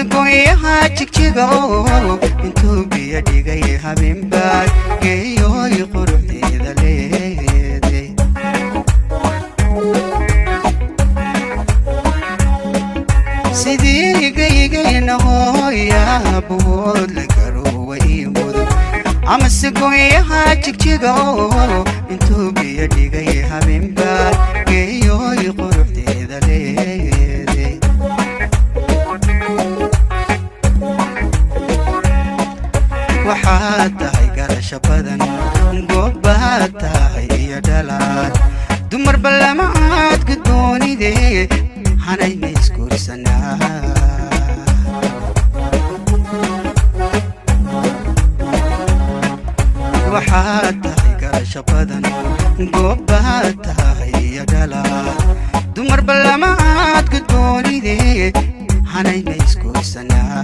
سقويها تكتيغو انتو بيديغي هابين باك جيو يقرب إذا ليدي سيدي جي نهو يا بود لكرو ويمود أما سقويها تكتيغو انتو بيديغي هابين باك جيو يقرب إذا ليدي waxaad tahay garasho badan goobaad tahay iyo dhalaad dumar ballama aad guddoonidee hanayna isguursanaa waxaad tahay garasho badan goobaad tahay iyo dhalaad dumar ballama aad guddoonidee hanayna isguursanaa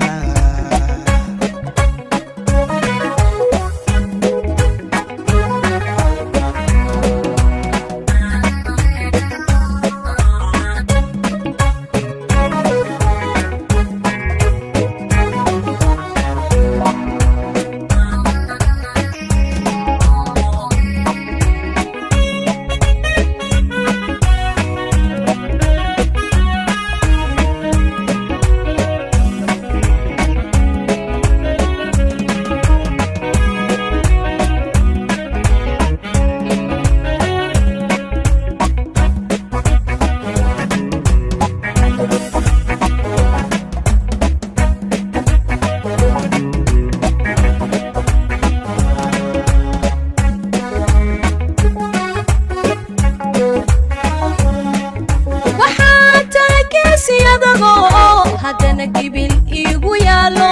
hadana gibil igu yaalo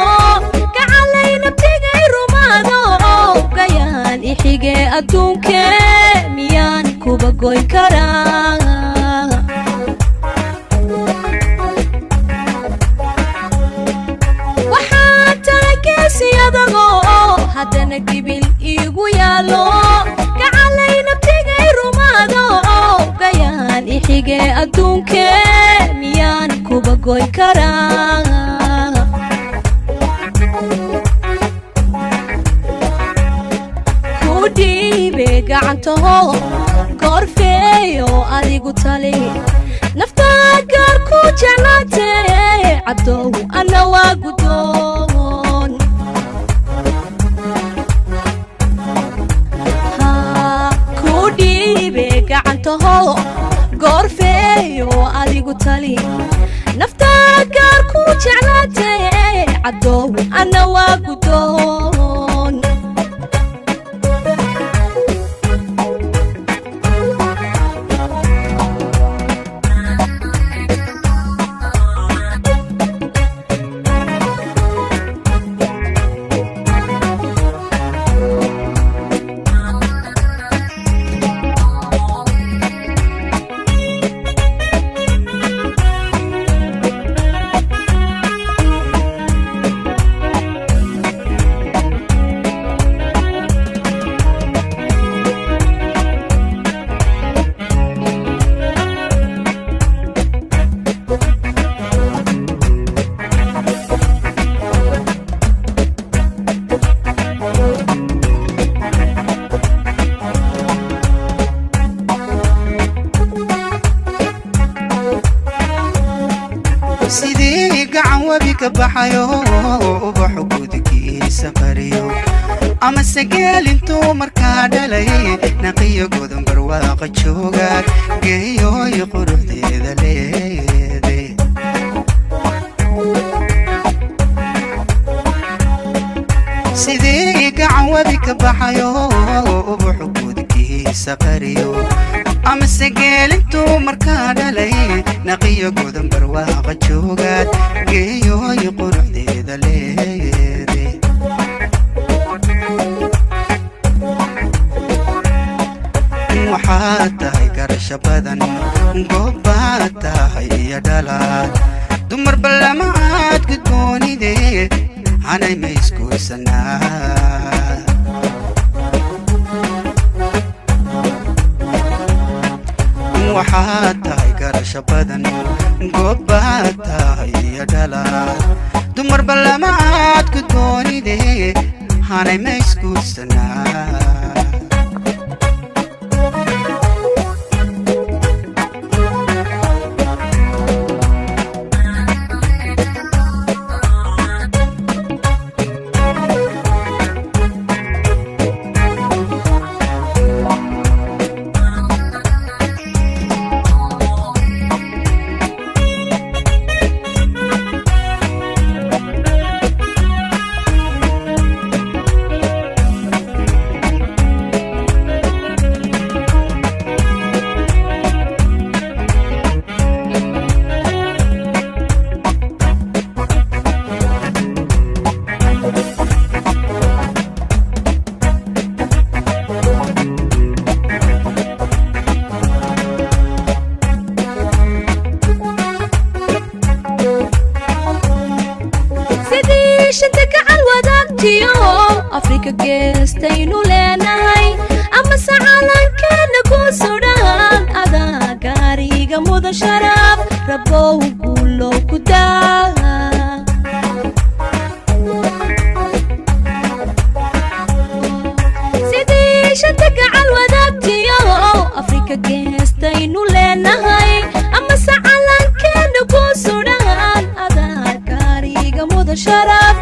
gacalayna tigay rumaado gayaan ixige adduunke miyaan kuba goyn karaa waxaan taagaysi adago hadana gibil igu yaalo gacalayna tigay rumaado gayaan ixige adduunke miyaan kuba goyn karaa ku dhiibe gacantaho goorfeeyo adigu tali naftaa gaar ku jeclaatee cabdow ana waa guddoon ku dhiibe gacantaho goorfeeyo adigu tali naftaa gaar ku jeclaatee cabdow ana waa guddoon سيدي قعوة بك بحيو وبحقودك سفريو أما السجال انتو مركاد لي نقي قدم برواق تشوقك جيو يقرب ذي ذليدي سيدي قعوة بك بحيو وبحقودك سفريو أما السجال انتو مركاد لي نقي قدم برواق تشوقك جيو يقرب ذي ذليدي waxaad tahay garasho badan goobaad tahay iyo dhalaad dumar ballama aad guddoonidee hanay ma isguursanaa waxaad tahay garasho badan goobaad tahay iyo dhalaad dumar balamaad ku doonide hanay ma isguursanaa Africa geestaynu leenahay ama sacaalankeena ku sudhaan adaa gaariga muda sharaf rabow guulow ku daa sidii shanta gacal wadaagtiyo Africa geestaynu leenahay ama sacaalankeena ku sudhaan adaa gaariga muda sharaf